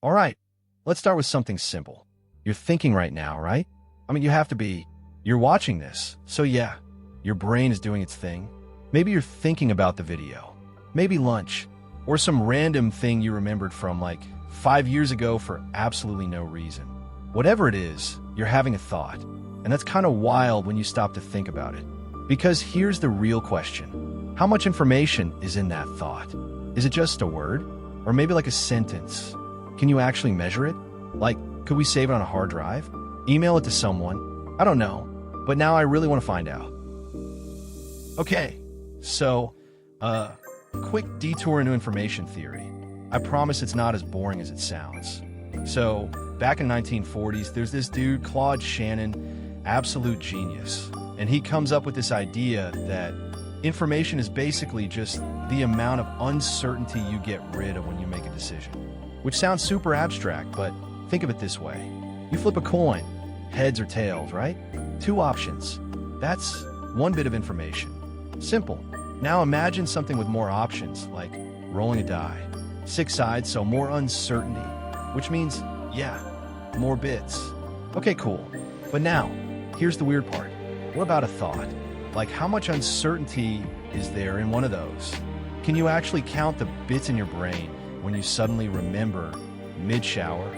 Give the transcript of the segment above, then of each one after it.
All right, let's start with something simple. You're thinking right now, right? I mean, you have to be. You're watching this, so yeah, your brain is doing its thing. Maybe you're thinking about the video, maybe lunch, or some random thing you remembered from like 5 years ago for absolutely no reason. Whatever it is, you're having a thought, and that's kind of wild when you stop to think about it. Because here's the real question. How much information is in that thought? Is it just a word? Or maybe like a sentence? Can you actually measure it? Like, could we save it on a hard drive? Email it to someone? I don't know, but now I really want to find out. Okay, so, quick detour into information theory. I promise it's not as boring as it sounds. So, back in 1940s, there's this dude, Claude Shannon, absolute genius. And he comes up with this idea that information is basically just the amount of uncertainty you get rid of when you make a decision. Which sounds super abstract, but think of it this way. You flip a coin, heads or tails, right? 2 options. That's one bit of information. Simple. Now imagine something with more options, like rolling a die. 6 sides, so more uncertainty, which means, yeah, more bits. Okay, cool. But now, here's the weird part. What about a thought? Like, how much uncertainty is there in one of those? Can you actually count the bits in your brain when you suddenly remember mid-shower?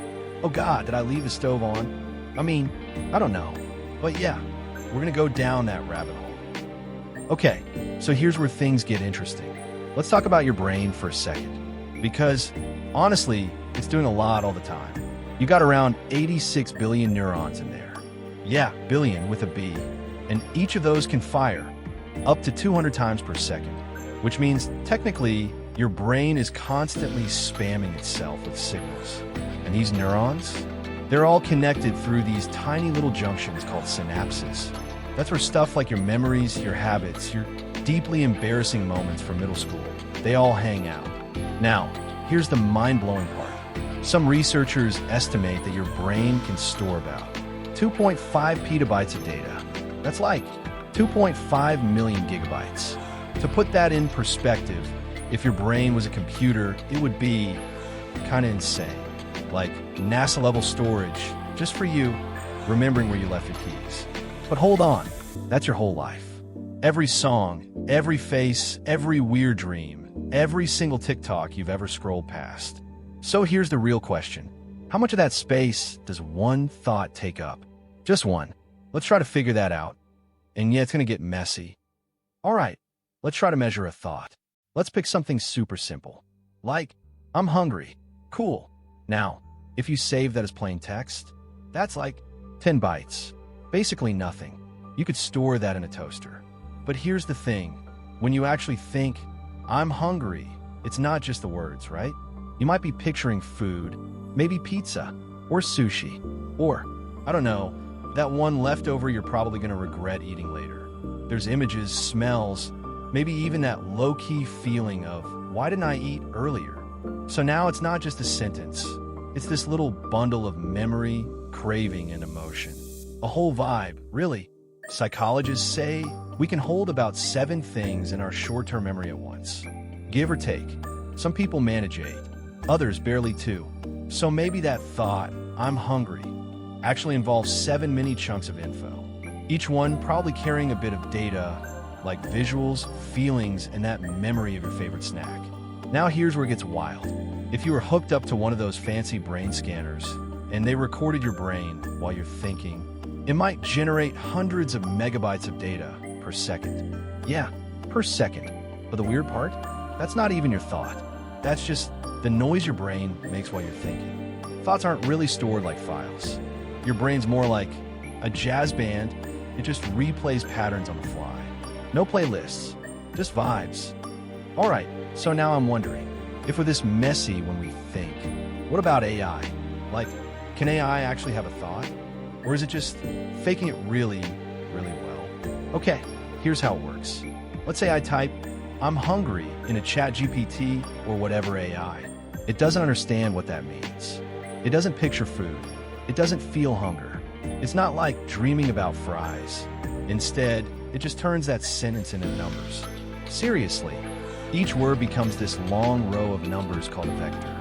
Oh God, did I leave the stove on? I mean, I don't know. But yeah, we're gonna go down that rabbit hole. Okay, so here's where things get interesting. Let's talk about your brain for a second. Because, honestly, it's doing a lot all the time. You got around 86 billion neurons in there. Yeah, billion with a B. And each of those can fire up to 200 times per second, which means technically your brain is constantly spamming itself with signals. And these neurons, they're all connected through these tiny little junctions called synapses. That's where stuff like your memories, your habits, your deeply embarrassing moments from middle school, they all hang out. Now, here's the mind-blowing part. Some researchers estimate that your brain can store about 2.5 petabytes of data. That's like 2.5 million gigabytes. To put that in perspective, if your brain was a computer, it would be kind of insane. Like NASA-level storage, just for you, remembering where you left your keys. But hold on, that's your whole life. Every song, every face, every weird dream, every single TikTok you've ever scrolled past. So here's the real question. How much of that space does one thought take up? Just one. Let's try to figure that out. And yeah, it's going to get messy. All right, let's try to measure a thought. Let's pick something super simple. Like, I'm hungry. Cool. Now, if you save that as plain text, that's like 10 bytes. Basically nothing. You could store that in a toaster. But here's the thing. When you actually think, I'm hungry, it's not just the words, right? You might be picturing food, maybe pizza, or sushi, or, I don't know, that one leftover you're probably going to regret eating later. There's images, smells, maybe even that low-key feeling of, why didn't I eat earlier? So now it's not just a sentence. It's this little bundle of memory, craving, and emotion. A whole vibe, really. Psychologists say we can hold about 7 things in our short-term memory at once. Give or take. Some people manage 8, others barely 2. So maybe that thought, I'm hungry, actually involves 7 mini chunks of info. Each one probably carrying a bit of data, like visuals, feelings, and that memory of your favorite snack. Now here's where it gets wild. If you were hooked up to one of those fancy brain scanners, and they recorded your brain while you're thinking, it might generate hundreds of megabytes of data per second. Yeah, per second. But the weird part? That's not even your thought. That's just the noise your brain makes while you're thinking. Thoughts aren't really stored like files. Your brain's more like a jazz band. It just replays patterns on the fly. No playlists, just vibes. All right, so now I'm wondering, if we're this messy when we think, what about AI? Like, can AI actually have a thought? Or is it just faking it really, really well? Okay, here's how it works. Let's say I type, I'm hungry in a ChatGPT or whatever AI. It doesn't understand what that means. It doesn't picture food. It doesn't feel hunger. It's not like dreaming about fries. Instead, it just turns that sentence into numbers. Seriously, each word becomes this long row of numbers called a vector.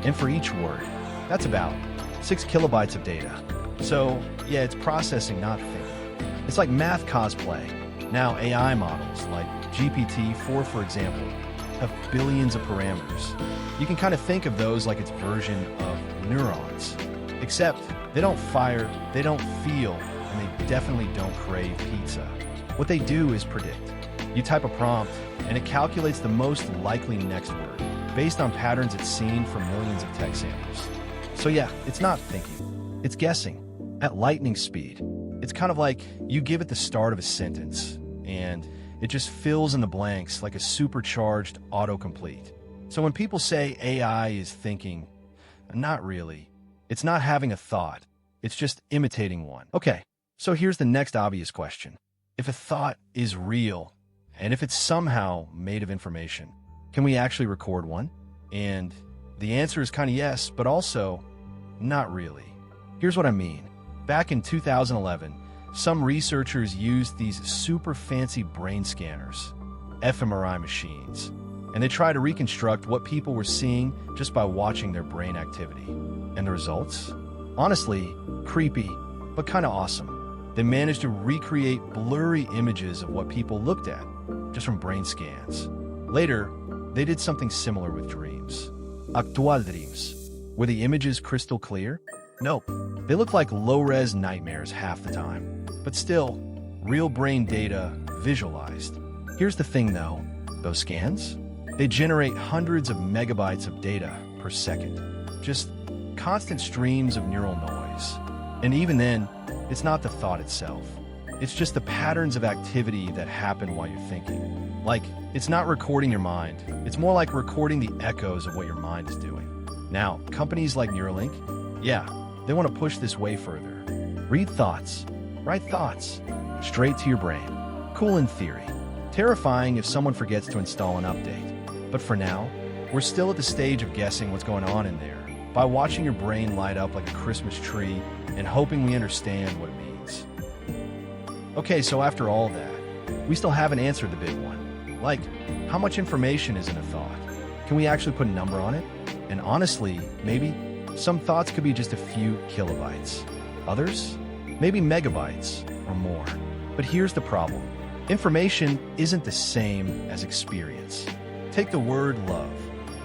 And for each word, That's about 6 kilobytes of data. So, yeah, it's processing, not thinking. It's like math cosplay. Now, AI models like GPT-4, for example, have billions of parameters. You can kind of think of those like its version of neurons. Except they don't fire, they don't feel, and they definitely don't crave pizza. What they do is predict. You type a prompt, and it calculates the most likely next word, based on patterns it's seen from millions of text samples. So yeah, it's not thinking. It's guessing. At lightning speed. It's kind of like you give it the start of a sentence, and it just fills in the blanks like a supercharged autocomplete. So when people say AI is thinking, not really. It's not having a thought. It's just imitating one. Okay, so here's the next obvious question. If a thought is real, and if it's somehow made of information, can we actually record one? And the answer is kind of yes, but also not really. Here's what I mean. Back in 2011, some researchers used these super fancy brain scanners, fMRI machines, and they tried to reconstruct what people were seeing just by watching their brain activity. And the results? Honestly, creepy, but kind of awesome. They managed to recreate blurry images of what people looked at, just from brain scans. Later, they did something similar with dreams. Actual dreams. Were the images crystal clear? Nope. They look like low-res nightmares half the time. But still, real brain data visualized. Here's the thing though, those scans? They generate hundreds of megabytes of data per second. Just constant streams of neural noise. And even then, it's not the thought itself. It's just the patterns of activity that happen while you're thinking. Like, it's not recording your mind. It's more like recording the echoes of what your mind is doing. Now, companies like Neuralink, yeah, they want to push this way further. Read thoughts, write thoughts, straight to your brain. Cool in theory. Terrifying if someone forgets to install an update. But for now, we're still at the stage of guessing what's going on in there by watching your brain light up like a Christmas tree and hoping we understand what it means. Okay, so after all that, we still haven't answered the big one. Like, how much information is in a thought? Can we actually put a number on it? And honestly, maybe some thoughts could be just a few kilobytes. Others, maybe megabytes or more. But here's the problem. Information isn't the same as experience. Take the word love.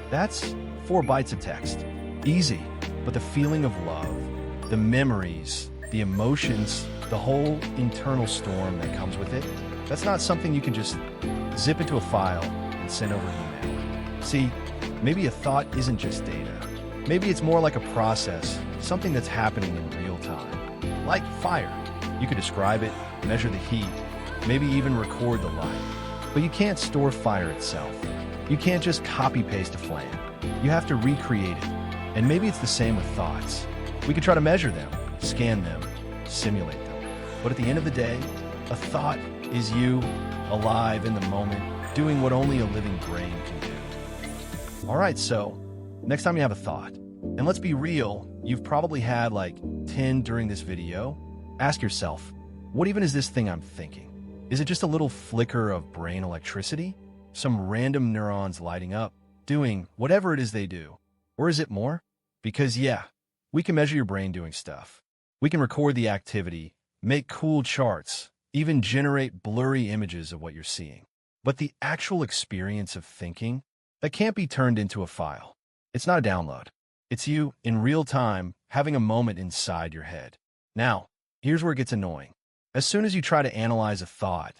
That's 4 bytes of text. Easy, but the feeling of love, the memories, the emotions, the whole internal storm that comes with it, that's not something you can just zip into a file and send over email. See, maybe a thought isn't just data. Maybe it's more like a process, something that's happening in real time. Like fire. You could describe it, measure the heat, maybe even record the light. But you can't store fire itself. You can't just copy-paste a flame. You have to recreate it. And maybe it's the same with thoughts. We could try to measure them, scan them, simulate them. But at the end of the day, a thought is you, alive in the moment, doing what only a living brain can do. All right, so next time you have a thought, and let's be real, you've probably had like 10 during this video, ask yourself, what even is this thing I'm thinking? Is it just a little flicker of brain electricity? Some random neurons lighting up, doing whatever it is they do? Or is it more? Because yeah, we can measure your brain doing stuff. We can record the activity, make cool charts, even generate blurry images of what you're seeing. But the actual experience of thinking, that can't be turned into a file. It's not a download. It's you, in real time, having a moment inside your head. Now, here's where it gets annoying. As soon as you try to analyze a thought,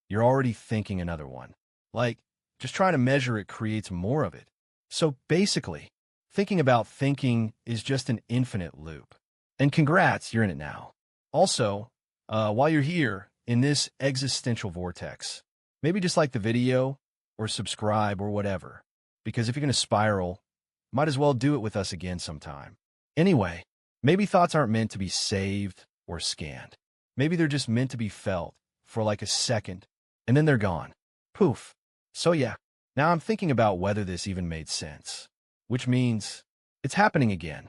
you're already thinking another one. Like, just trying to measure it creates more of it. So basically, thinking about thinking is just an infinite loop. And congrats, you're in it now. Also, while you're here, in this existential vortex, maybe just like the video, or subscribe, or whatever. Because if you're going to spiral, might as well do it with us again sometime. Anyway, maybe thoughts aren't meant to be saved or scanned. Maybe they're just meant to be felt for like a second, and then they're gone. Poof. So yeah, now I'm thinking about whether this even made sense. Which means, it's happening again.